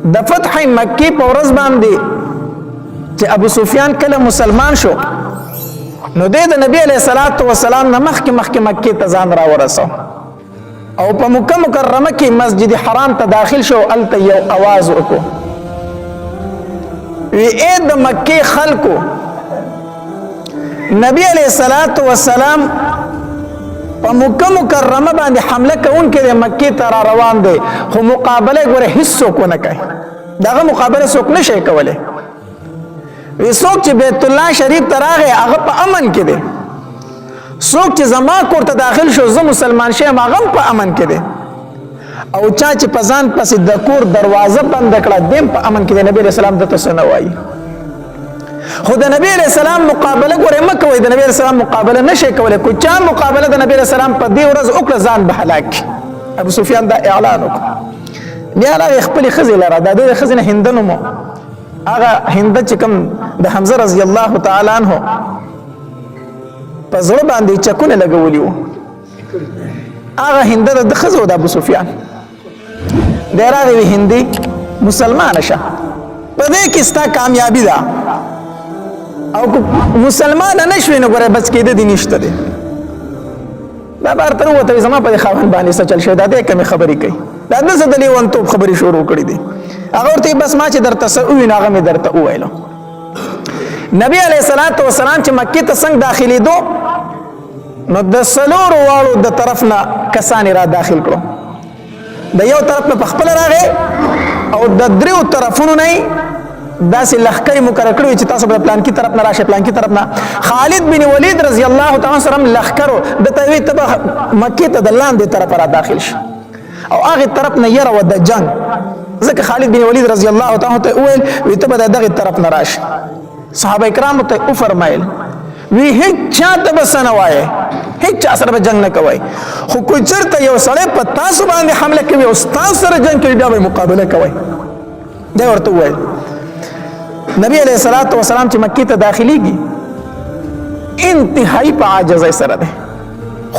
د فتح مکی په ورځ باندې چې ابو سفیان کله مسلمان شو نو د نبی علیہ الصلوۃ والسلام نه مخکې مکی ته ځان را ورسو او په مکه مکرمه کې مسجد حرام ته داخل شو الته یو आवाज وکړو وی اې د مکی خلکو نبی علیہ الصلوۃ والسلام په مکه مکرمه باندې حمله کوونکې د مکی ته را روان دي خو مقابله ګوره هیڅ څوک نه کوي دغه مقابله څوک نشي کولای وی څوک چې بیت الله شریف ته راغی هغه په امن کې دی څوک چې زما کور ته داخل شو زه مسلمان شم هغه په امن کې دی او چا چې په ځان پسې د کور دروازه بند کړه دیم په امن کې دی نبی رسول الله ته څه نه وایي خو د نبی علیہ السلام مقابله ګوره مکه وای د نبی علیہ السلام مقابله نشي کولای کو چا مقابله د نبی علیہ السلام په دې ورځ وکړه ځان به هلاک ابو سفیان دا اعلان وکړ بیا هغه خپل خزي لره د خزنه هندنو مو هغه هند چې کوم د حمزه رضی الله تعالی عنہ په زړه باندې چکونه لګولي وو هغه هند د خزو د ابو سفیان ډیره هندي مسلمان شه په دې کې ستا کامیابی ده او مسلمان نه شوي نو ګوره بس کېده دي نشته دی دا بار تر وته زما په خاون باندې څه چل شي دا دې کمی خبرې کوي دا د څه د لیوانتوب خبرې شروع کړې دي هغه ورته بس ما چې درته څه وی نه هغه مې درته وویلو نبی علیہ الصلوۃ والسلام چې مکې ته څنګه داخلي دو نو د سلور واړو د طرف نه کسان را داخل کړو د یو طرف نه خپل راغی او د دریو طرفونو نه داسې لخکرې مقرر کړو چې تاسو به پلان کې طرف نه راشه پلان کې طرف نه خالد بن ولید رضی الله تعالی عنہ لخکرو د توی تبه مکې ته د لاندې طرف را داخل شي او هغه طرف نه یره ود جنگ ځکه خالد بن ولید رضی الله تعالی عنہ ویل وی ته به دغه طرف نه راشه صحابه کرام ته او فرمایل وی هیڅ چاته بس نه وایي هیڅ چا سره جنگ نه کوي خو کوئی چرته یو سړی په تاسو باندې حمله کوي او تاسو سره جنگ کوي دا به مقابله کوي دا ورته وایي نبی علیہ الصلوۃ والسلام چې مکی ته داخليږي انتهایی په عاجزۍ سره ده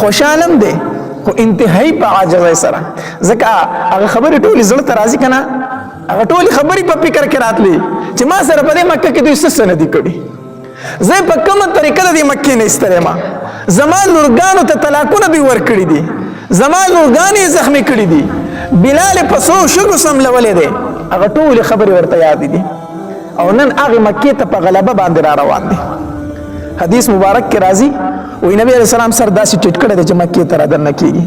خوشالم ده خو انتهایی په عاجزۍ سره ځکه هغه خبرې ټولې زړه ته راځي کنه هغه ټولې خبرې په فکر کې راتلې چې ما سره په مکه کې دوی څه نه دي کړي زه په کومه طریقه د مکې نه استره ما زما لورګانو ته طلاقونه دی ور کړی دي زما لورګانې زخمی کړی دي بلال په سو شګو سملولې ده هغه ټولې خبرې ورته یاد دي او نن هغه مکې ته په غلبه باندې را روان دي حدیث مبارک کې راځي وی نبی علیہ السلام سر داسې ټیټ کړی دی چې مکې ته را دننه کېږي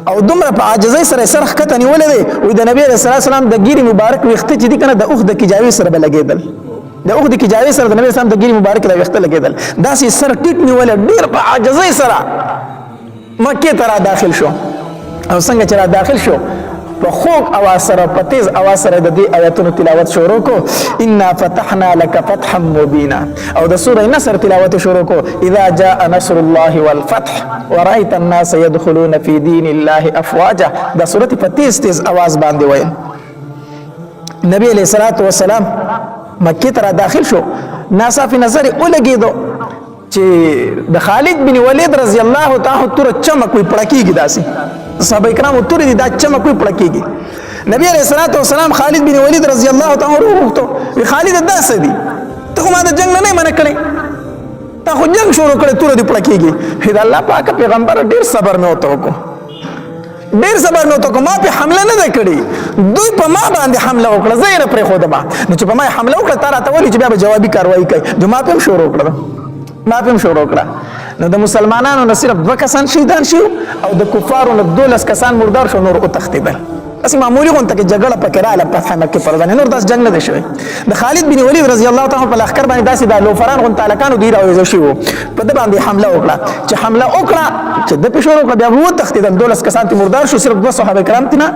او دومره په عاجزۍ سره سر ښکته نیولی دی وی د نبی علیہ السلام د ګیرې مبارک ویښته چې دي که نه د اوښ د کجاوې سره به لګېدل د اوښ د کجاوې سره د نبی اسلام د ګیرې مبارک د ویښته لګېدل داسې سر ټیټ نیولی ډېر په عاجزۍ سره مکې ته را داخل شو او څنګه چې را داخل شو په خوږ اواز سره په تیز اواز سره د دې آیاتونو تلاوت شروع کو انا فتحنا لك فتحا مبینا او د سوره نصر تلاوت شروع کو اذا جاء نصر الله والفتح ورأيت الناس يدخلون في دين الله افواجا د سوره په تیز اواز باندې وایي نبی علیہ الصلوۃ والسلام مکې ته داخل شو ناصافي نظر ولګیدو چې د خالد بن ولید رضی الله تعالی تر چمک وي پړکیږي داسي صحابه کرام تر دي دا چمک وي پړکیږي نبی علیہ الصلوۃ والسلام خالد بن ولید رضی الله تعالی وروغتو خالد داسه دي ته ما د جنگ نه منع کړي ته خو جنگ شروع کړي تر دي پړکیږي دا الله پاک پیغمبر ډیر صبر مې وته کو ډیر صبر نو ته ما په حمله نه کړی دوی په ما باندې حمله وکړه زه پرې خو دما نو چې په ما حمله وکړه تر ته ولې چې بیا جوابي کاروایی کوي جو ما په شروع کړه نو د مسلمانانو نه صرف 2 کسان شهیدان شو او د کفارو نه 12 کسان مردار شو نور او تختیدل اسی معمولی غونته کې جګړه پکې رااله په فتح مکه پر باندې نور داس جنگ نه شوی د خالد بن ولید رضی الله تعالی په لخر باندې داسې د لوفران غونته لکانو دی راوځو شو په د باندې حمله وکړه چې د پښور وکړه بیا وو تختیدل 12 کسان تی مردار شو صرف 2 صحابه کرام تینا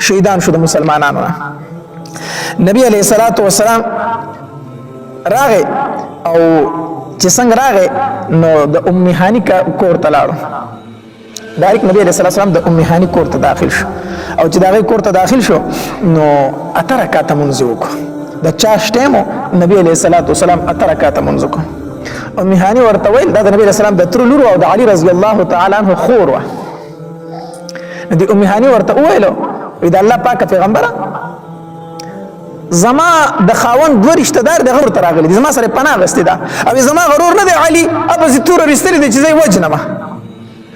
شهیدان شو د مسلمانانو نبی علیہ الصلوۃ والسلام راغه او چې څنګه راغې نو د ام هانی کور ته لاړو ډایرک نبی علیہ السلام د ام هانی کور ته داخل شو او چې داغه کور ته داخل شو نو اتر رکعات منځ وکړو د چاش ټیمو نبی علیہ السلام اتر رکعات منځ وکړو ام هانی ورته ویل دا د نبی علیہ السلام د تر لور او د علی رضی الله تعالی عنہ خور و د ام هانی ورته ویلو دا الله پاک پیغمبره زما د خاوند دوه رشتہ دار د غور تر راغلي زما سره پناه غستې ده او زما غرور نه دی علي اب زه تور رستری دی چې زه وجنم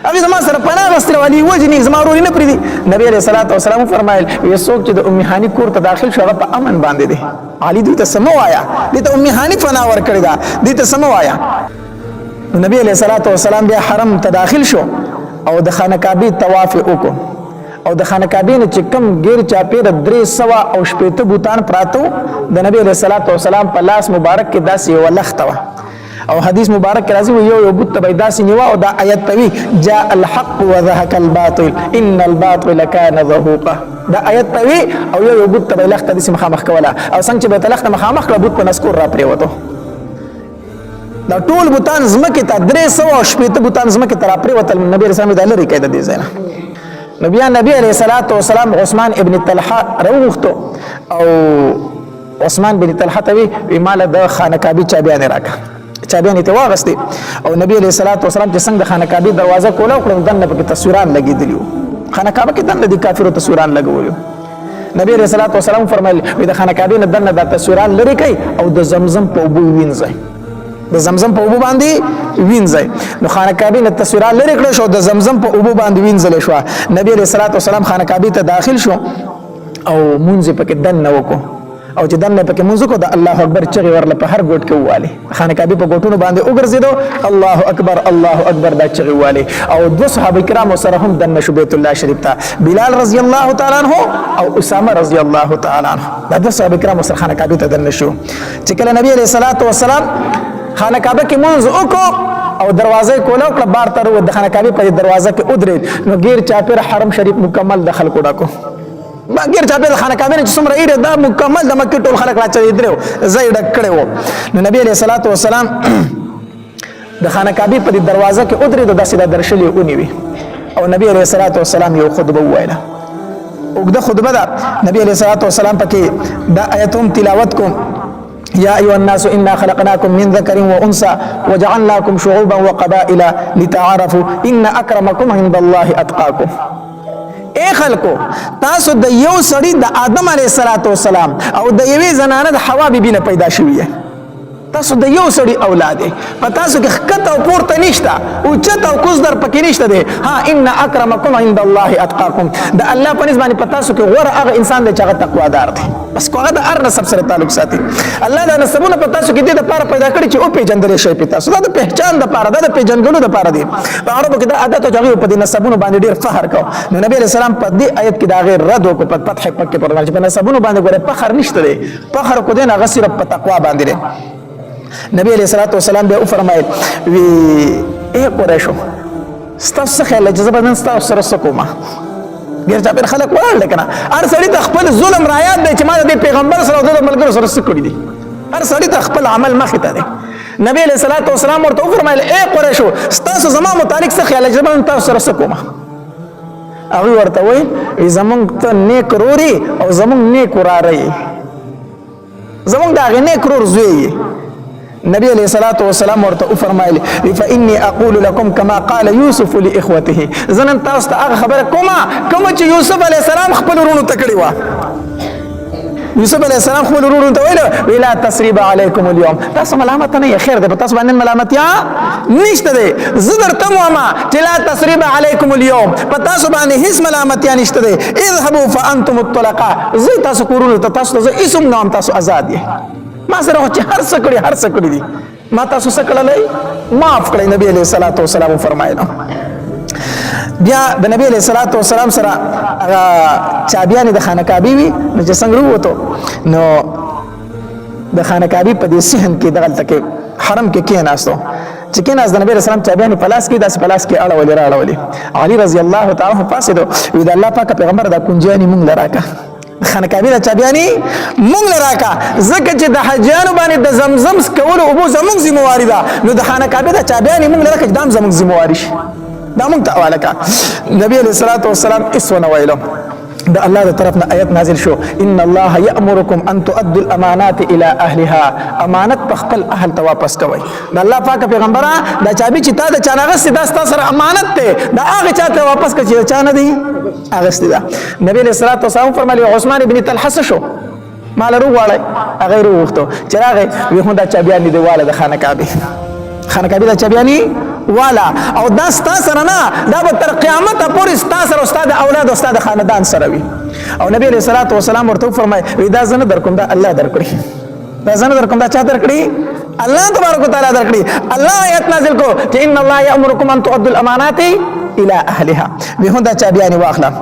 او زما سره پناه غستې والی وجنی زما ورور نه پریدي نبی عليه الصلاه والسلام فرمایل یو څوک چې د ام هاني کور ته داخل شو هغه په امن باندې دی علي دوی ته سمو آیا دې ته ام هاني پناه ور کړی دا دې ته سمو آیا نبی عليه الصلاه والسلام بیا حرم ته داخل شو او د خانه کعبه طواف وکړو او د خانه کعبه نه چې کم غیر چاپیر 300 او شپېته بوتان پراتو د نبی عليه الصلاه والسلام په لاس مبارک کې داسې ولخته و او حدیث مبارک کې راځي یو بوت به داسې نیوا او دا آیت توی جاء الحق وذهك الباطل ان الباطل كان زهوقا دا آیت توی او یو بوت به لخته داسې مخامخ کوله او څنګه چې به تلخته مخامخ کړه بوت په نسکور را پریوته دا ټول بوتان زمکه ته 300 او شپېته بوتان زمکه ته را پریوته نبی رسول الله لري کېده دي زینه نبی علیہ الصلوۃ والسلام عثمان ابن طلحه راوغتو او عثمان بن طلحه ته مال د خانه کعبه چابیان راکا چابیان ته واغسته او نبی علیہ الصلوۃ والسلام چې څنګه د خانه کعبه دروازه کوله او دنه په تصویران لګیدلیو خانه کعبه کې دنه د کافرو تصویران لګولیو نبی علیہ الصلوۃ والسلام فرمایل د خانه کعبه نه دنه د تصویران لري کوي او د زمزم په بو وینځي د زمزم په اوبو باندې وینځي نو خانه کعبه نه تصویرات لري کړو شو د زمزم په اوبو باندې وینځل شو نبی علیہ الصلوۃ والسلام خانه کعبه ته داخل شو او مونږ په کې دنه وکړو او چې دنه په کې مونږ کو د الله اکبر چغې ورله په هر ګوټ کې واله خانه کعبه په ګوټونو باندې وګرځیدو الله اکبر دا چغې واله او دو صحابه کرام سره هم دنه شو بیت الله شریف ته بلال رضی الله تعالی عنہ او اسامه رضی الله تعالی عنہ دا دو صحابه کرام سره خانه کعبه ته دنه شو چې کله نبی علیہ الصلوۃ والسلام خانه کعبه کې منځ وکړو او دروازه کوله او بار تر د خانه کعبه په دروازه کې ودرېد نو غیر چاپیر حرم شریف مکمل دخل کوډا کو ما غیر چاپیر خانه کعبه چې څومره ایره دا مکمل د مکه ټول خلک راځي درو زې ډک کړو نو نبی علیہ الصلوۃ والسلام د خانه کعبه په دروازه کې ودرېد داسې د درشلې اونې وی او نبی علیہ الصلوۃ والسلام یو خطبه وایله وګړه خطبه دا نبی علیہ الصلوۃ والسلام پکې دا آیتوم تلاوت کوم يا أيها الناس إنا خلقناكم من ذكر وأنثى وجعلناكم شعوبا وقبائل لتعارفوا إن أكرمكم عند الله أتقاكم اے خلکو تاسو د یو سړي د آدم علیه السلام او د یوې زنانه د حوا بیبي نه پیدا شوی تاسو د یو سړي اولاد په تاسو کې خکته او پورته نشته او چته او کوز در پکې نشته دی ها ان اکرمکم عند الله اتقاکم د الله په نسبت په تاسو کې غوړه هغه انسان دی چې هغه تقوا دار دی بس کوغه د ار نسب سره تعلق ساتي الله دا نسبونه په تاسو کې د لپاره پیدا کړی چې او پیجندل شي په تاسو دا د پہچان د لپاره د پیجنګلو د لپاره دی په عربو کې د عادت او جغي په د نسبونو باندې ډیر فخر کو نو نبی رسول الله په دې آیت کې دا غیر رد او په فتح پکې پر چې په نسبونو باندې ګوره فخر نشته دی فخر کو دین هغه صرف په تقوا باندې دی نبی علیہ الصلوۃ والسلام بیا فرمایل وی اے قریشو ستاسو خیال چې زبردن ستاسو سره سکوما غیر چا پر خلک وړل کنه هر سړی د خپل ظلم رایات دی چې ما د پیغمبر سره د ملګرو سره سکړي دي هر سړی د خپل عمل مخ ته دی نبی علیہ الصلوۃ والسلام ورته فرمایل اے قریشو ستاسو زما متعلق څه خیال چې زبردن تاسو سره سکوما هغه ورته وای زمونږ ته نیک روري او زمونږ نیک وراري زمونږ دا نیک رور زوی نبی علیہ الصلوۃ والسلام ورته فرمایلی فإني أقول لكم كما قال يوسف لإخوته زنن تاسو ته هغه خبره کومه چې یوسف علیہ السلام خپل ورونو ته کړی و یوسف علیہ السلام خپل ورونو ته ویل ولا تسریب علیکم اليوم تاسو ملامت نه خیر ده تاسو باندې ملامت یا نشته ده زدر تماما چې لا تسریب علیکم اليوم تاسو باندې هیڅ ملامت یا نشته ده اذهبوا فانتم الطلقاء زي تاسو کورونو ته تاسو اسم نام تاسو آزاد یې ما سره چې هر څه کړی دي ما تاسو څه کړلای معاف کړی نبی علیہ الصلوۃ والسلام فرمایله بیا د نبی علیہ الصلوۃ والسلام سره چابیان د خانه کعبه وی نو چې څنګه وته نو د خانه کعبه په دې صحن کې دغلت کې حرم کې کېناستو چې کېناست د نبی رسول الله چابیان پلاس کې داس پلاس کې اړولې علي رضی الله تعالی عنہ فاسدو وی د الله پاک پیغمبر د کنجانی مونږ لراکا خانه کعبه د چابیانی مونږ لراکا زکه چې د حجانو باندې د زمزم کول او زمونږ ذمہواری ده نو د خانه کعبه د چابیانی مونږ لراکا دام زمونږ ذمہواری شي دا مونږ ته حواله کا نبی علیہ الصلوۃ والسلام اسونه ویلو دا الله د طرفنا آیت نازل شو ان الله یأمرکم ان تؤدوا الامانات الى اهلها امانت په خپل اهل ته واپس کوئ دا الله پاک پیغمبره دا چابي چې تا د چانغه سیدا ستاسو سره امانت ته دا هغه چاته واپس کړي چا نه دی هغه سیدا نبی علیہ الصلوۃ والسلام فرمایلی عثمان ابن طلحه شو مال رو غواړي هغه رو وختو چې راغی وی هم دا چابیان دی والا د خانه کعبه دا چابیانی والا او دا ستا سره نه دا به تر قیامت پورې ستا سره استاد اولاد او استاد خاندان سره وي او نبی علیہ الصلوۃ والسلام ورته فرمای وی دا زنه درکوم دا الله درکړي دا زنه درکوم دا چا درکړي الله تبارک وتعالى درکړي الله آیت نازل کو چې ان الله یامرکم ان تؤدوا الامانات الى اهلها به دا چابیانی واخلا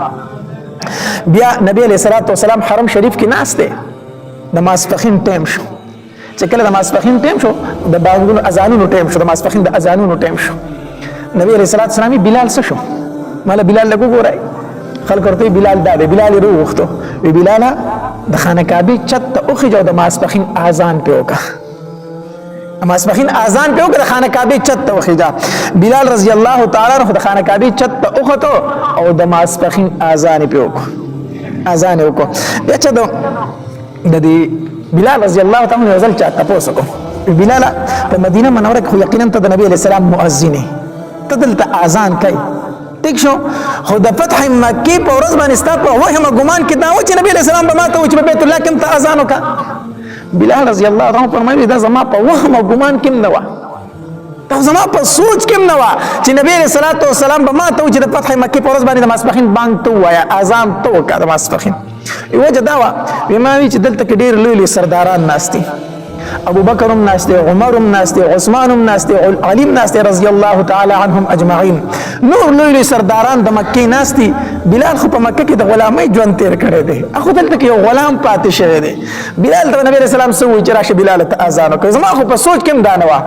بیا نبی علیہ الصلوۃ والسلام حرم شریف کې ناشته د ماسپخین ټیم شو چې کله د ماسپخین ټیم شو د باغونو اذانونو ټیم شو د ماسپخین د اذانونو ټیم شو نبی علیہ الصلوۃ والسلام بلال څه شو مال بلال لګو ګورای خلک ورته بلال دا بلال رو وختو وی بلال د خانه کعبه چت اوخه جو د ماسپخین اذان په وکا ماسپخین اذان په وکړه خانه کعبه چت اوخه جا بلال رضی الله تعالی عنہ د خانه کعبه چت اوخه تو او د ماسپخین اذان په وکړه اذان وکړه بیا چې د دې بلال رضی الله تعالی عنہ ځل چاته پوسو بلال په مدینه منوره کې یقینا ته د نبی علیہ السلام مؤذن ته دلته اذان کوي ٹھیک شو خو د فتح مکی په ورځ باندې ستاسو په وهم ګمان کې دا و چې نبی علیہ السلام به ماته و چې بیت الله کې ته اذان وکړه بلال رضی الله عنه فرمایي دا زما په وهم ګمان کې نه و دا زما په سوچ کې نه و چې نبی علیہ الصلوۃ والسلام به ماته و چې د فتح مکی په ورځ باندې د ماسپخین بانګ تو وایا اذان تو وکړه د ماسپخین وجه دا و بماوی چې دلته کې ډیر لوی سرداران ناشتي ابو بکر ناشته عمر ناشته عثمان ناشته علی ناشته رضی الله تعالی عنهم اجمعین نور لوی سرداران د مکه ناشتي بلال خو په مکه کې د غلامۍ ژوند تیر کړی دی اخو دلته کې یو غلام پاتې شوی دی بلال ته نبی رسول الله سوي چې راشه بلال ته اذان وکړي زما خو په سوچ کې دانوا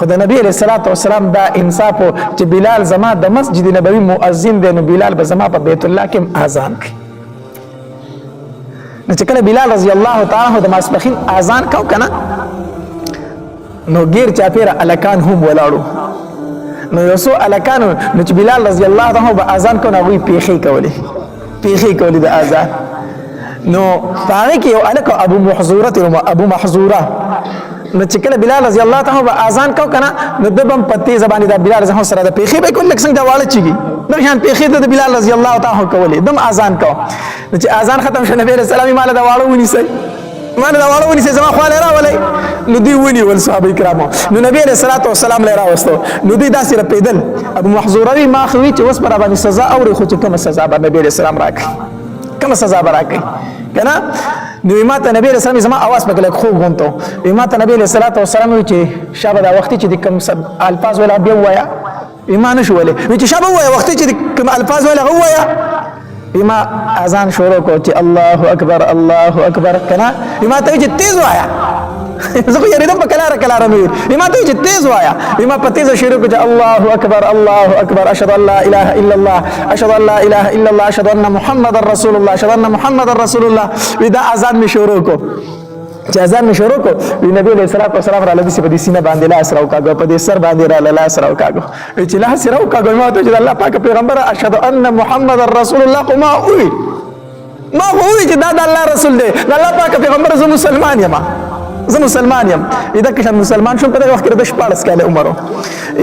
خو د نبی علیہ الصلوۃ والسلام دا انصاف چې بلال زما د مسجد نبوي مؤذن دی نو بلال به زما په بیت الله کې اذان کوي چې کله بلال رضی الله تعالی عنہ د ماسپخین اذان کو کنه نو غیر چاپیره الکان هم ولاړو نو یوسو الکان نو چې بلال رضی الله تعالی عنہ به اذان کو نو پیخي کولی د اذان نو هغه کې یو الک ابو محذوره نو چې کله بلال رضی الله تعالی عنہ به اذان کو کنه نو دبم پتی زبانی دا بلال رضی الله سره د پیخي به کول څنګه دا واړه چیږي نو شان پیخي د بلال رضی الله تعالی عنہ کولی دم اذان کو چې اذان ختم شنه نبی رسول الله مال دا واړو ونیسي زما خواله راولې نو دی ونی ول صحابه کرامو نو نبی علیہ الصلوۃ والسلام لرا واستو نو دی داسې را پیدل ابو محذوره ما خوي چې وس پر باندې سزا اوري خو چې کوم سزا به نبی علیہ السلام راکړي کنه نو ماته نبی علیہ السلام زما आवाज پکله خو غونته ماته نبی علیہ الصلوۃ والسلام چې شابه دا وخت چې کوم الفاظ ولا بیا وایا ایمان شو ولې چې شابه وایا وخت چې کوم الفاظ ولا وایا بما اذان شروع کو چې الله اکبر کنه بما ته چې تیز وایا زه خو یې دم کلاره مې بما ته چې تیز وایا بما په تیز شروع کو چې الله اکبر اشهد ان لا اله الا الله اشهد ان محمد رسول الله ودا اذان می شروع کو چې اذان می شروع کو نبی علیہ الصلوۃ والسلام را لدی په دې سینه باندې لاس راو کاغو په دې سر باندې را لاس راو کاغو چې لاس راو کاغو ما ته چې الله پاک پیغمبر اشهد ان محمد رسول الله ما وی چې دا د الله رسول دی د الله پاک پیغمبر زه مسلمان یم دا که مسلمان شوم په دغه وخت کې د 14 کاله عمر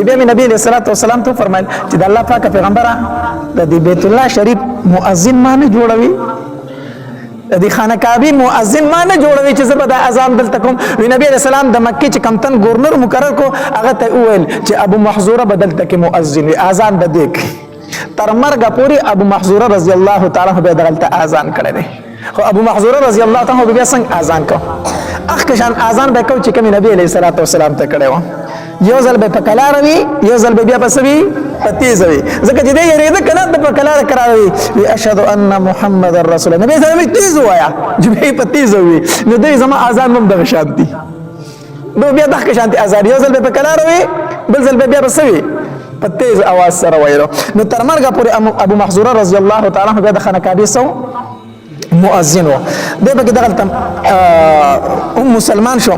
بیا مې نبی علیہ الصلوۃ والسلام ته فرمایل چې د الله پاک پیغمبر د بیت الله شریف مؤذن ما نه جوړوي د خانه کعبه مؤذن ما نه جوړوي چې زبر د اذان دلته کوم نبی علیہ السلام د مکه چې کمتن گورنر مقرر کو هغه ته ویل چې ابو محذوره بدلته کې مؤذن اذان بدیک تر مرګ پوری ابو محذوره رضی الله تعالی عنہ به دلته اذان کړی دی خو ابو محذوره رضی الله تعالی عنہ بیا څنګه اذان کو اخکشان اذان به کو چې کوم نبی علیہ الصلوۃ والسلام ته کړی و یو ځل به په کلاروي یو ځل به بیا بسوي پتیزوي ځکه چې دې یریده کنه د په کلار کراوي وی اشهد ان محمد رسول الله نبی زمي تیز وایا چې به پتیزوي نو دې زما اذان هم د شانتي نو بیا دغه شانتي اذان یو ځل به په کلاروي بل ځل به بیا بسوي پتیز आवाज سره وایو نو تر مرګه پورې ابو محذوره رضی الله تعالی عنہ د خانه کعبه سو مؤذن و دغه دغه مسلمان شو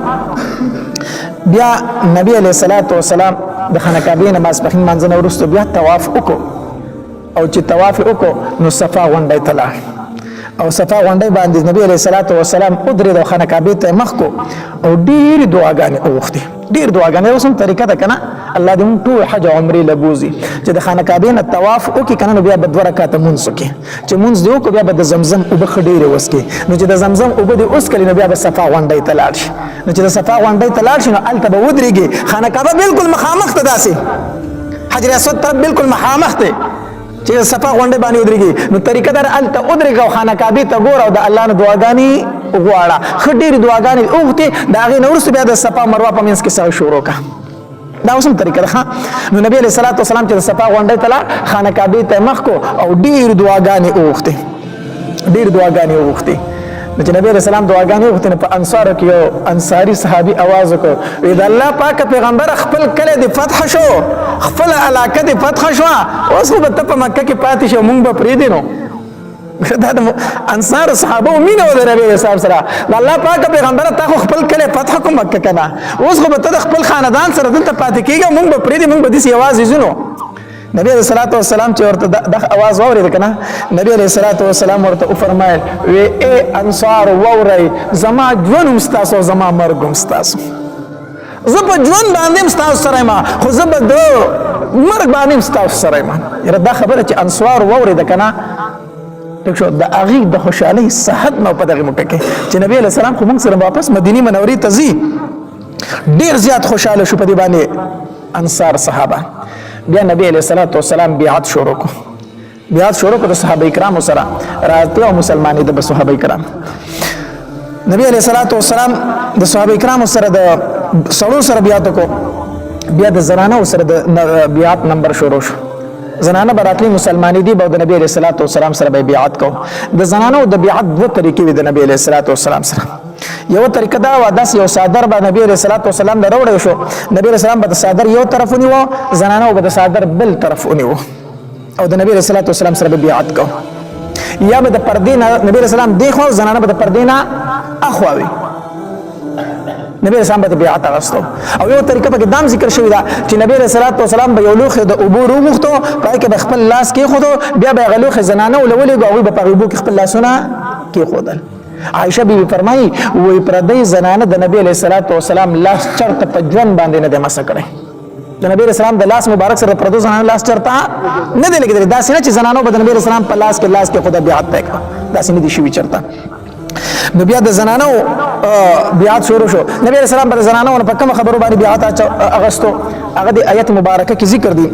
بیا نبی علیہ الصلوۃ والسلام د خانه کعبه نماز په منځنه ورستو بیا طواف وکړو او چې طواف وکړو نو صفا غونډه تلا او صفا غونډه باندې نبی علیہ الصلوۃ والسلام قدرت د خانه کعبه ته مخ کو او ډیر دعاګانې وغوښتي ډیر دعاګانې اوس هم طریقه ده کنه الله دې موږ ټول حج او عمرې لبوزي چې د خانه کعبې نه طواف وکړي کنه نو بیا به 2 رکعاته مونځ وکړي چې مونځ دې وکړو بیا به د زمزم اوبه ښه ډېرې وڅښي نو چې د زمزم اوبه دې وڅښلې نو بیا به صفا غونډۍ ته لاړ شي نو چې د صفا غونډۍ ته لاړ شي نو هلته به ودرېږي خانه کعبه بالکل مخامخ ته داسې حجر اسود طرف بالکل مخامخ ته چې صفا غونډه باندې ودرېږي نو طریقه در الته ودرېږه او خانه کعبې ته ګوره او د الله نه دعاګانې وغواړه ښه ډېرې دعاګانې اوغتې د هغې نه وروسته بیا د صفا مروه په منځ کې سره شروع کړه دا اوس هم طریقه ده نو نبی علیه الصلاة والسلام چې د صفا غونډۍ ته لاړ خانه کعبې ته یې مخ کړو او ډېرې دعاګانې وغوښتې نو چې نبی علیه السلام دعاګانې وغوښتې نو په انصارو کې یو انصاري صحابي اواز وکړو وی د الله پاکه پیغمبره خپل کلی دې فتح شو خپله علاقه دې فتح شوه اوس خو به ته په مکه کې پاتې شو مونږ به پرېږدې نو دا د انصارو صحابو مینه وه د نبي علیه السلام سره د الله پاکه پیغمبره تا خو خپل کلی فتح کړو مکه که نه اوس خو به ته د خپل خاندان سره دلته پاتې کېږه مونږ به پرېږدې مونږ به داسې یوازې ځو نو نبی علیہ الصلوۃ والسلام چې ورته د आवाज واورید کنه نبی علیہ الصلوۃ والسلام ورته فرمایل وی اے انصار ووري زما ژوند مستاسو زما مرګ مستاسو زه په ژوند باندې مستاسو سره ما خو زه به د مرګ باندې مستاسو سره ما یره دا خبره چې انصار وورید کنه دغه د اغي د خوشحالي صحت نو په دغه مکه کې چې نبی علیہ السلام خو موږ سره واپس مدینه منورې ته ځي ډیر زیات خوشاله شو په دې باندې انصار صحابه بیا نبی علیہ الصلوۃ والسلام بیعت شروع کو د صحابه کرام سره راځي او مسلمانې د صحابه کرام نبی علیہ الصلوۃ والسلام د صحابه کرام سره د سړو سره بیعت کو بیا د زنانه سره د بیعت نمبر شروع شو زنانه براتلی مسلمانې دي د نبی علیہ الصلوۃ والسلام سره بیعت کو د زنانه د بیعت دوه طریقې د نبی علیہ الصلوۃ والسلام سره یو طریقه دا و داس یو صادر به نبی علیہ الصلوۃ والسلام د وروړی شو نبی علیہ السلام به د صادر یو طرف ونیو زنانه به د صادر بل طرف ونیو او د نبی علیہ الصلوۃ والسلام سره بیعت کو یا به د پردې نه نبی علیہ السلام دی خو زنانه به د پردې نه اخواوي نبی علیہ السلام به بیعت اغستو او یو طریقه په دام ذکر شوی دا چې نبی علیہ الصلوۃ والسلام به یو لوخه د ابو روغتو پای کې خپل لاس کې خودو بیا به غلوخه زنانه ولولې غوي په غیبو کې خپل لاسونه کې خودل عائشہ بیبي فرمایي وې پردې زنانه د نبی علیہ الصلوۃ والسلام لاس چرته په ژوند باندې نه د مسه کړي د نبی علیہ السلام د لاس مبارک سره پردو زنانه لاس چرته نه دی لګیدل دا سینه چې زنانو به د نبی علیہ السلام په لاس کې خدا بیعت وکړه دا سینه دي شوی چرته نو بیا د زنانو بیعت شروع شو نبی علیہ السلام پر زنانو په کوم خبرو باندې بیعت اغستو هغه د آیت مبارکه کې ذکر دي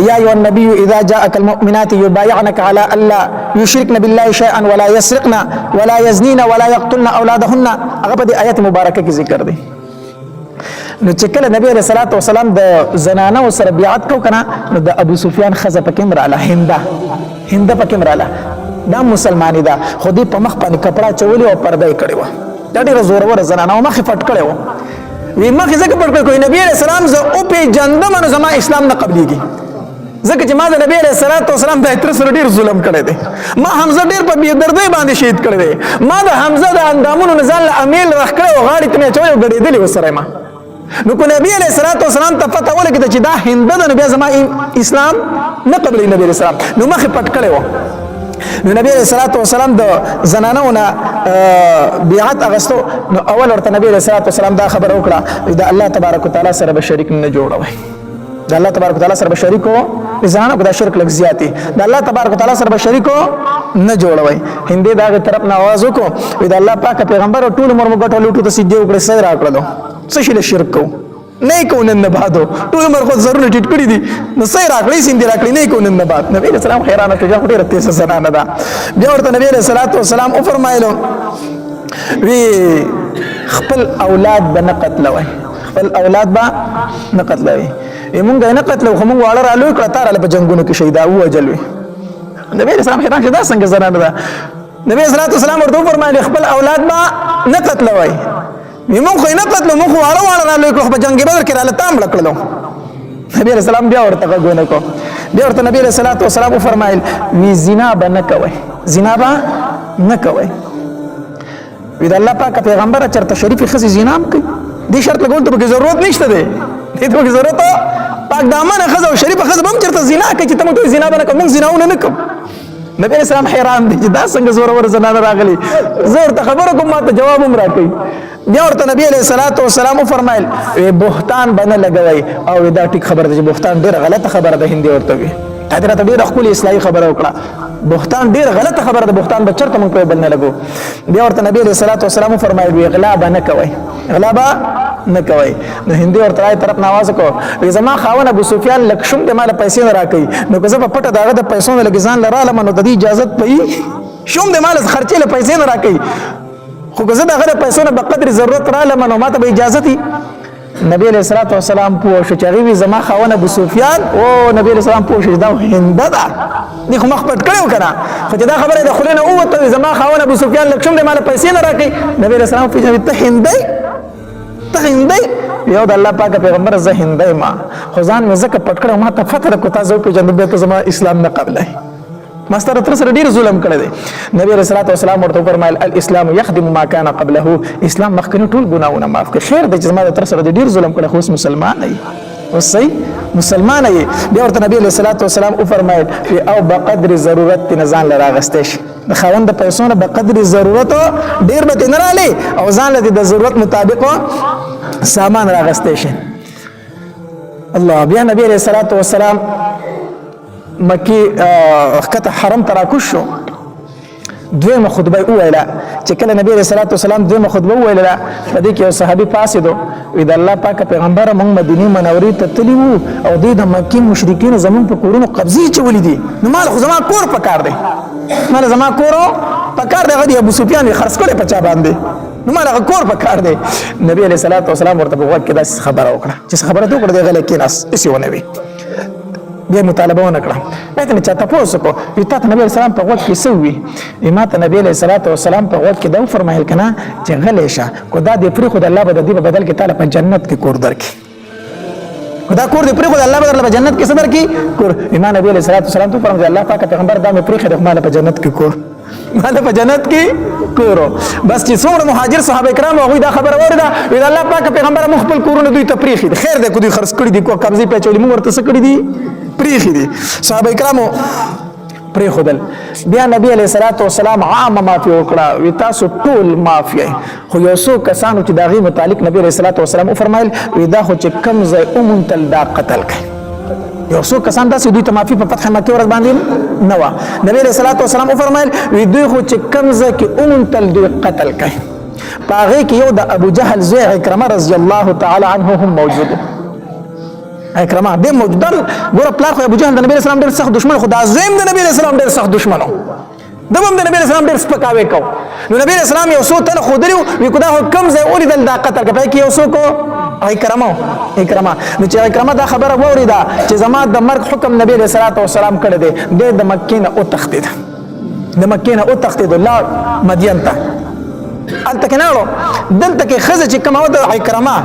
يا أيها النبي إذا جاءك المؤمنات يبايعنك على ألا يشركن بالله شيئا ولا يسرقن ولا يزنين ولا يقتلن أولادهن هغه د آیت مبارکه کې ذکر دي نو چې کله نبی علیہ الصلوۃ والسلام د زنانو سره بیعت کو کنه نو د ابو سفیان خزه پکې مراله هنده پکې مراله دا مسلمانی دا خودی په مخ باندې کپڑا چولی او پرده کړی و دا ډیره زورور زنانه او مخ پټ کړی و وی مخ ځکه پټ کړی نبی علیہ السلام ز او په جندم نو زما اسلام نه قبليږي ځکه چې ما د نبی علیہ الصلوۃ والسلام د تر سره ډیر ظلم کړی دی ما حمزه ډیر په بی دردی باندې شهید کړی دی ما د حمزه د اندامونو نزل امیل رخ کړی او غاړې ته چوي غړېدلی وسره ما نو کو نبی علیہ الصلوۃ والسلام ته پته ولګی چې دا هند د نبی زما اسلام نه قبلې نبی علیہ السلام نو مخ پټ کړی و نو نبی علیہ الصلوۃ والسلام د زنانو نه بیعت اغستو نو اول ورته نبی علیہ الصلوۃ والسلام دا خبر وکړه دا الله تبارک وتعالى سره به شریک نه جوړوي دا الله تبارک وتعالى سره به شریکو زنانو کو دا شرک لګ زیاتی دا الله تبارک وتعالى سره به شریکو نه جوړوي هندي دا طرف نه आवाज وکړو دا الله پاک پیغمبر ټول عمر مګټو لټو ته سجده وکړي سره راکړلو څه شي شرک کو نه کونن نه بادو ټول عمر خو ضرور ټیټ کړی دي نو سې راکړې سیندې راکړې نه کونن نه باد نبی رسول الله خیرانه ته ځکه ډیره تیز زنانه ده بیا ورته نبی رسول الله والسلام او فرمایلو وی خپل اولاد به نه قتلوي خپل اولاد به نه قتلوي موږ نه قتلو خو موږ واړه رالو کړه تار له جنگونو کې شهید او وجلوي نبی رسول الله خیرانه ده څنګه زنانه ده نبی رسول الله والسلام ورته فرمایلی خپل اولاد به نه قتلوي موږ خو نه قتلو موږ واړه رالو کړه په جنگ بدر کې رااله تام لکړلو نبی رسول الله بیا ورته غوونه کو بیا ورته نبی رسول الله والسلام فرمایل وی زنا به نه کوي زنا به نه کوي وی د الله پاک پیغمبر چرته شریف خزي زنا کوي دې شرط لګول ته ضرورت نشته دی دې ته ضرورت پاک دامن خزه او شریف خزه هم چرته زنا کوي چې ته موږ زنا به نه کوم زنا نه کوم نبی اسلام حیران دي چې دا څنګه زور ور زنانه راغلي زور ته خبره کوم ما ته جواب هم راکړي بیا ورته نبی علیہ الصلوۃ والسلام فرمایل بهتان بنه لګوي او دا ټیک خبره ده چې بهتان ډیره غلطه خبره ده هندي ورته وي حضرت ډیره خپل اصلاحي خبره وکړه بهتان ډیره غلطه خبره ده بهتان به چرته مونږ په بل نه لګو بیا ورته نبی علیہ الصلوۃ والسلام فرمایل غلا نه کوي غلا نه کوي نو هندي ورته راي طرف نواز کو زما خاون ابو سفیان لکشم د مال پیسې نه راکړي نو که زه په پټه داغه د پیسو نه لګزان لراله منو د دې اجازه پي شوم د مال خرچې له پیسې نه راکړي خو که زه داغه د پیسو نه په قدر ضرورت رااله منو ماته به اجازه دي نبی علیہ الصلوۃ والسلام پوه شو چې غوي زما خاون ابو سفیان او نبی علیہ السلام پوه شو دا هند ده دي خو مخ پټ کړو کنه خو چې دا خبره د خلینو اوته زما خاون ابو سفیان لکشم د مال پیسې نه راکړي نبی علیہ السلام په ته هندي ته هندي یو د الله پاک پیغمبر زه هندي ما خو ځان مې زکه پټ کړو ما ته فتره کو تاسو په جنت ته زما اسلام نه قبلای ماستر تر سره ډیر ظلم کړی دی نبی رسول الله والسلام ورته فرمایل الاسلام يخدم ما كان قبله اسلام مخکنی ټول ګناونه معاف کوي خیر د جسمه تر سره ډیر ظلم کړی خو مسلمان دی اوس مسلمان دی بیا ورته نبی رسول الله والسلام فرمایل او بقدر ضرورت نزان لراغستې شي د خاوند د پیسو نه بقدر ضرورت ډیر به نه رالي او ځان له د ضرورت مطابق سامان راغستې شي الله بیا نبی رسول الله والسلام مکی کته حرم تراکوش شو دویمه خطبه ویله چې کله نبی رسول الله والسلام دویمه خطبه ویله په دې کې یو صحابي پاسې دو وی د الله پاک پیغمبر موږ مدینه منورې ته تلو او د مکی مشرکین زمون په کورونو قبضه چولې دي نو مال خو زما کور پکار دی مال زما کورو پکار دی غدي ابو سفیان خرڅ کړي پچا باندې نو مال کور پکار دی نبی علیہ الصلوۃ والسلام ورته په وخت کې دا خبره وکړه چې خبره ته وکړه دغه کې ناس اسی ونه وی بیا مطالبه ونه کړه به ته چاته پوسو کو وی ته نبی اسلام په وخت کې سوي ما ته نبی علیہ الصلوۃ والسلام په وخت کې دا فرمایل کنا چې غلې شه کو دا د پری خو د الله په دې بدل کې تعالی په جنت کې کور درکې خدا کور دې پری خو د الله بدل په جنت کې صدر کې کور ایمان نبی علیہ الصلوۃ والسلام ته فرمایي الله پاک پیغمبر دا مې پری خو د په جنت کې کور ماله په جنت کې کورو بس چې څومره مهاجر صحابه کرام هغه دا خبر اورده وی الله پاک پیغمبر مخبل کورونه دوی ته پریخي خیر دې کو دوی خرڅ کړی دي کو قبضه پیچولې مو ورته څه کړی دي پریخي دي صحابه کرامو پری خدل بیا نبی علیہ الصلوۃ والسلام عام معافی وکړه وی تاسو ټول معافی خو یو څو کسانو چې داغي متعلق نبی علیہ الصلوۃ والسلام فرمایل وی دا خو چې کم ځای اومنتل دا قتل کړي یو څو کسان داسې دوی ته معافي په فتح مکه ورځ باندې نه و نبی رسول الله والسلام فرمایل وی دوی خو چې کمزه کې اونتل دوی قتل کړي پاغه کې یو د ابو جهل زوی اکرمه رضی الله تعالی عنه هم موجود اکرمه د موجودن ګور پلا خو ابو جهل د نبی رسول الله ډېر سخت دشمن خو د زویم د نبی رسول الله ډېر سخت دشمنو دمم د نبی رسول الله ډېر سپکاوي کو نو نبی رسول الله یو څو تل خو درو وی کو دا کمزه اوریدل دا قتل کړي کې یو څو کو اکرمه نو چې اکرمه دا خبره ووریده چې زما د مرګ حکم نبی رسول الله والسلام کړی دی د مکې نه او تختید د مکې نه او تختید الله مدین ته انت کناړو دلته کې خزه چې کومه د اکرمه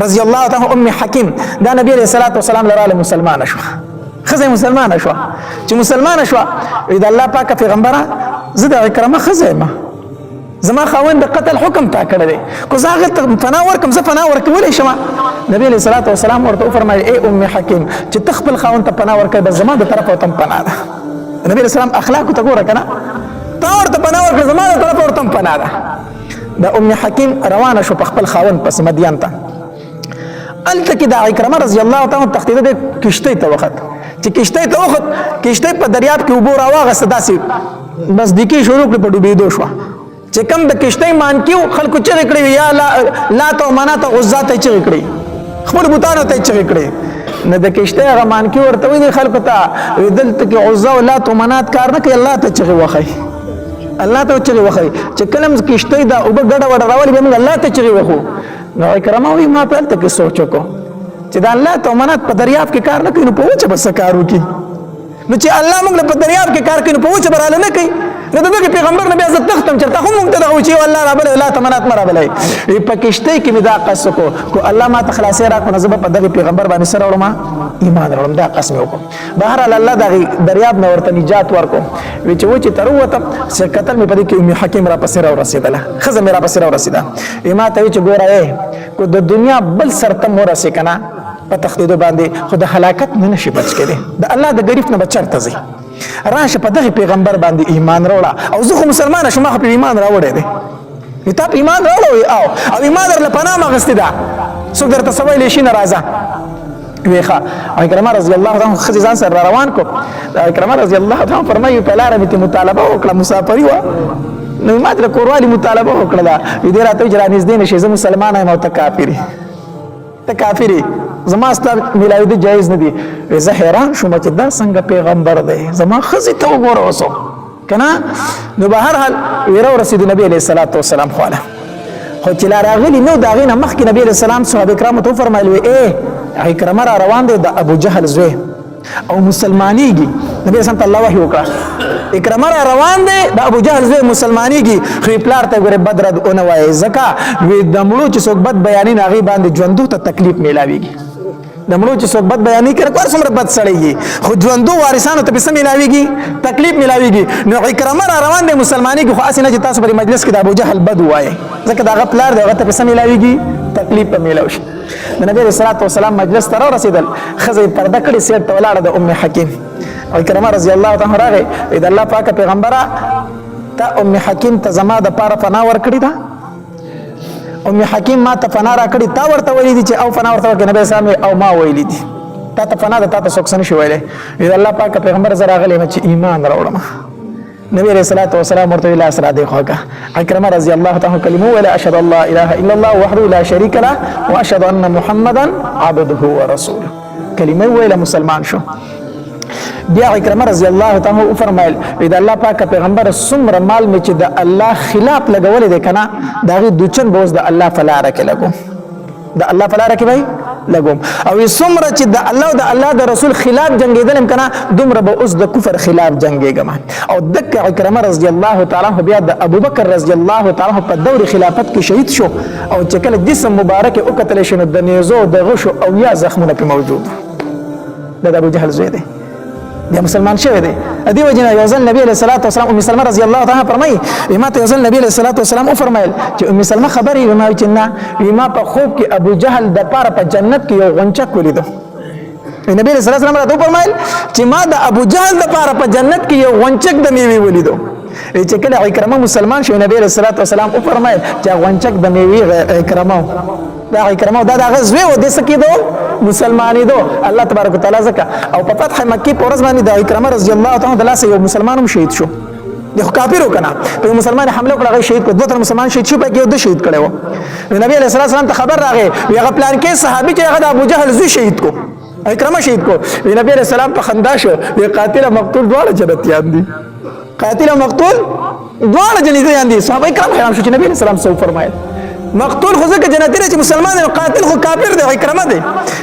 رضی الله تعالی ام حکیم دا نبی رسول الله والسلام لراله مسلمان شو خزه مسلمان شو چې مسلمان شو د الله پاک پیغمبره زه د اکرمه خزه ما زما خاوند د قتل حکم تا کړی دی کو زاغه فنا ورکم زه فنا ورکولې شم نبی علیہ الصلوۃ والسلام ورته فرمایي اے ام حکیم چې تخپل خاوند ته پناه ورکړي بس زما د طرفه تم پناه ده نبی علیہ السلام اخلاق ته ګوره کنه تا ورته پناه ورکړي زما د طرفه ورته پناه ده د ام حکیم روانه شو په خپل خاوند پس مدین ته الته کې د اکرمه رضی الله تعالی تختیده د کشته ته وخت چې کشته ته وخت کشته په دریاب کې وبور راوغه داسې بس دکی شروع کړ په ډوبېدو شو چې کوم د کشته مان کیو خلکو چې کړی یا لا تو منات غزا ته چې کړی خپل بوتانو ته چې کړی نه د کشته هغه مان کیو ورته وی خلکو ته دلته کې غزا او لا تو منات کار نه کوي الله ته چې وخی الله ته چې وخی چې کلم کشته دا او بغډه وډه راولي به الله ته چې وخو نو اکرمه وی ما په تل کې سوچ کو چې دا الله تو منات په دریاب کې کار نه کوي نو په وچه بس کارو کی نو چې الله موږ په دریاب کې کار کوي نو په وچه براله نه کوي نو دغه پیغمبر نبی عزت تختم چرته هم موږ ته دا چې الله رب لا تمنات مرا بلای په کشته کې مدا قص کو الله ما ته خلاصې را کو نزب په دغه پیغمبر باندې سره ورما ایمان ورم دا قسم وکړه بهر الله دغه دریاب نه ورته نجات ورکو وی چې و چې تروته سر قتل می پدې کې ام حکیم را پسې را رسیدله خزه می را پسې را رسیدا ایما ته چې ګوره کو د دنیا بل سرته مور سي کنه په تخدید باندې خود هلاکت نه نشي بچ کړي د الله د غریب نه بچرته زی راشه په دغه پیغمبر باندې ایمان راوړه او زه خو مسلمان شوم په ایمان راوړې دي ته ایمان راوړو او ایمان در لپاره ما غستې ده څوک درته سوال شي ناراضه ویخه اکرمه رضی الله عنه خزي ځان سره روان کو اکرمه رضی الله عنه فرمایي په لار مې مطالبه وکړه مسافری و نو ما تر کوروالي مطالبه وکړه دې راته جرانیز دین شي زه مسلمان یم او ته کافری زما ستاسو ملایو دي جایز نه دي زه حیران شوم چې دا څنګه پیغمبر دی زما خزي ته وګوره اوسو کنه نو به هر حال ویره رسول نبی علیہ الصلوۃ والسلام خواله خو چې لا راغلی نو دا غینه مخکې نبی علیہ السلام صحابه کرام ته فرمایلی اکرمه را روان دی د ابو جهل زوی او مسلمانیږي نبی رسول الله وحی وکړه اکرمه را روان دی د ابو جهل زوی مسلمانیږي خو پلار ته ګوره بدرد اون وای زکه وی دمړو چې څوک بد بیانین هغه باندې ژوندو ته تکلیف میلاویږي دمړو چې څوک بد بیانې کړ کور څومره بد سړیږي خو ژوندو وارثانو ته به میلاویږي تکلیف میلاویږي نو اکرمه را روان دی مسلمانیږي خو اسنه چې تاسو په مجلس کې د ابو جهل بد وای زکه دا غپلار دی هغه ته به میلاویږي تکلیف په میلاوي د نبی رسول الله والسلام مجلس ته رسیدل خزه پرده کړي سیټ ته ولاړه د ام حکیم اکرمه رضی الله تعالی راغی د الله پاک پیغمبره ته ام حکیم ته زما د پاره فنا ور کړی دا ام حکیم ما ته فنا را کړی تا ورته ویلی دي چې او فنا ورته ورکړي نبی اسلام او ما ویلی دي تا ته فنا د تا ته سوکسن شي ویلې د الله پاک پیغمبر زرا غلی چې ایمان راوړم نبی علیہ الصلوۃ والسلام ورته ویل اسرا دی خوګه اکرمه رضی الله تعالی کلمه ولا اشهد الله اله الا الله وحده لا شريك له واشهد ان محمدا عبده ورسوله کلمه ویله مسلمان شو بیا اکرمه رضی الله تعالی فرمایل اذا الله پاک پیغمبر سمر مال می چې د الله خلاف لګولې ده کنه داغه دوچن بوز د الله فلاره کې لګو د الله فلاره کې وای لګوم او سمر چې د الله او د الله د رسول خلاف جنگیدل کنه دومره به اوس د کفر خلاف جنگیږم او دک اکرمه رضی الله تعالی بیا د ابوبکر رضی الله تعالی په دور خلافت کې شهید شو او چې کله جسم مبارک او قتل شنو د نیزو د غشو او یا زخمونه په موجود د ابو جهل زوی دی بیا مسلمان شوی دی ادي وجنه یوزل نبی علیہ الصلوۃ والسلام ام سلمہ رضی الله تعالی فرمایي ما ته یوزل نبی علیہ الصلوۃ والسلام او فرمایل چې ام سلمہ خبري ما چې نه ما په خوب کې ابو جهل د پاره په جنت کې یو غنچک ولیدو نبی علیہ الصلوۃ والسلام راته فرمایل چې ما د ابو جهل د پاره په جنت کې یو غنچک د میوه ولیدو چې کله اکرمه مسلمان شو نبی علیہ الصلوۃ والسلام او فرمایل چې غنچک د میوه اکرمه دا اکرمه دا د غزوه و د سکیدو مسلمانی دو الله تبارک وتعالى زکه او په فتح مکی په ورځ باندې د اکرمه رضی الله تعالی د لاسه یو مسلمانوم شهید شو د کافرو کنه په مسلمان حمله کړه شهید کو دوه مسلمان شهید شو په کې د شهید کړو نبی علیہ الصلوۃ والسلام ته خبر راغی هغه پلان کې صحابي چې هغه د ابو جهل زوی شهید کو اکرمه شهید کو نبی علیہ السلام په خندا شو د قاتل مقتول دواړه جنتیان دي قاتل مقتول دواړه جنتیان دي صحابه کرام حیران شو چې نبی علیہ السلام څه فرمایل مقتول خو ځکه جنتی دی چې مسلمان دی قاتل خو کافر دی اکرمه دی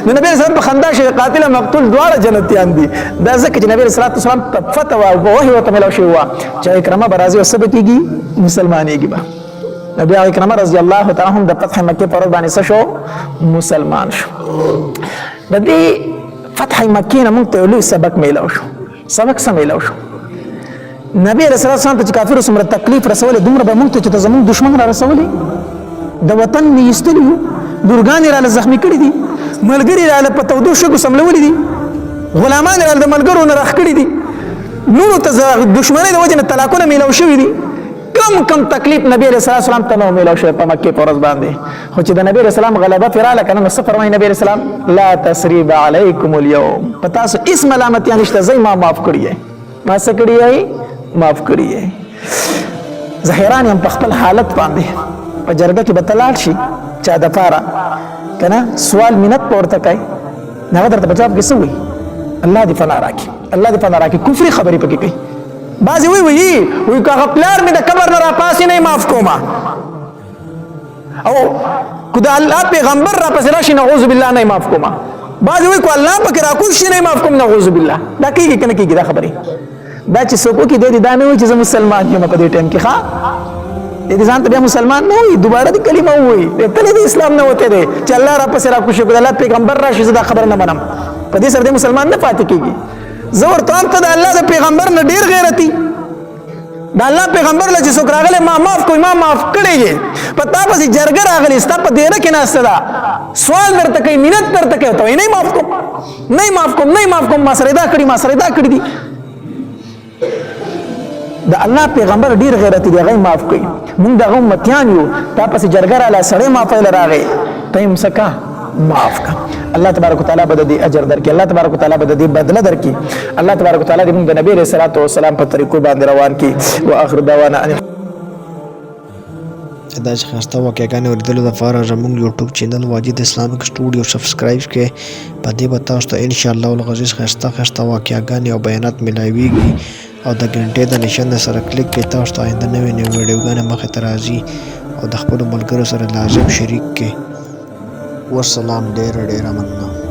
نو نبی رسول په خندا شي قاتل مقتول دواړه جنتیان دي دا ځکه چې نبی رسول الله صلی الله علیه وسلم فتوا او وحی او تملا شي وا چې اکرمه برازي او سبت کیږي مسلمانېږي به نبی اکرمه رضی الله تعالی عنہ د فتح مکه پر باندې شو مسلمان شو د دې فتح مکه نه موږ ته لوی سبق میلاو شو سبق سم میلاو شو نبی رسول الله صلی الله علیه وسلم ته کافر سمره تکلیف رسول دومره به موږ ته چې زموږ دشمن را رسولي د وطن نه یستلیو درګان را زخمی کړی دي ملګری را په تودو شګو سملولې دي غلامان را د ملګرو نه راخ کړی دي نور ته دشمنی د وجه نه طلاقونه میلاو شوی دي کم تکلیف نبی رسول الله سلام ته میلاو شوی په مکه پرز باندې خو چې د نبی رسول الله غلبه فراله کنه نو سفر وای نبی رسول الله لا تسریب علیکم اليوم پتا سو اس ملامت یعنی نشته زای ما معاف کړی ما سکړی معاف کړی زهران هم په خپل حالت باندې په جرګه کې بتلال شي چا د پاره کنه سوال منت پورته کوي نه درته جواب کې سوي الله دې فنا راکي الله دې فنا راکي کفر خبرې پکې کوي بعضی وی کا خپلار مې د قبر نه را پاسې نه معاف کوما او خدای الله پیغمبر را پسې راشي نعوذ بالله نه معاف کوما بعضی وی کو الله پکې را کوشش نه معاف کوم نعوذ بالله دا کیږي کنه کیږي دا خبرې دا چې څوک کې دې دا نه وي چې مسلمان یم په دې ټیم کې ښا دې ځان ته مسلمان نه وي دوباره دې کلمه وي ته دې اسلام نه وته دې چې الله را پسې را کوشش وکړه الله پیغمبر راشي زدا خبر نه منم په دې سره دې مسلمان نه پاتې کیږي زور تام ته د الله د پیغمبر نه ډیر غیرتی د الله پیغمبر له چې څوک راغله ما معاف کوي ما معاف کړی پتا پسې جرګه راغلی ستا په دې کې ناشته دا سوال درته کوي مینت درته کوي ته نه معاف کوم نه معاف کوم نه معاف کوم ما سره دا کړی ما سره دا کړی دي د الله پیغمبر ډیر غیرت دی هغه معاف کړي موږ د امتیان یو تا پس جرګر علی سړی معافی لراغه تیم سکا معاف کا الله تبارک وتعالى بد دې اجر درکې الله تبارک وتعالى بد دې بدله درکې الله تبارک وتعالى دې موږ د نبی رسول الله والسلام په طریقو باندې روان کړي واخر دعوانا دا چې خاصه واقعګانې اوریدلو لپاره زموږ یوټیوب چینل واجد اسلامیک سټوډیو سبسکرایب کړئ په دې به تاسو ته ان شاء الله العزیز خاصه واقعګانې او بیانات ملایويږي او د غنټې د نشان سره کلیک کړئ تاسو ته آینده نوې ویډیوګانې مخې ته راځي او د خپل ملګرو سره لازم شریک کړئ والسلام ډېر مننه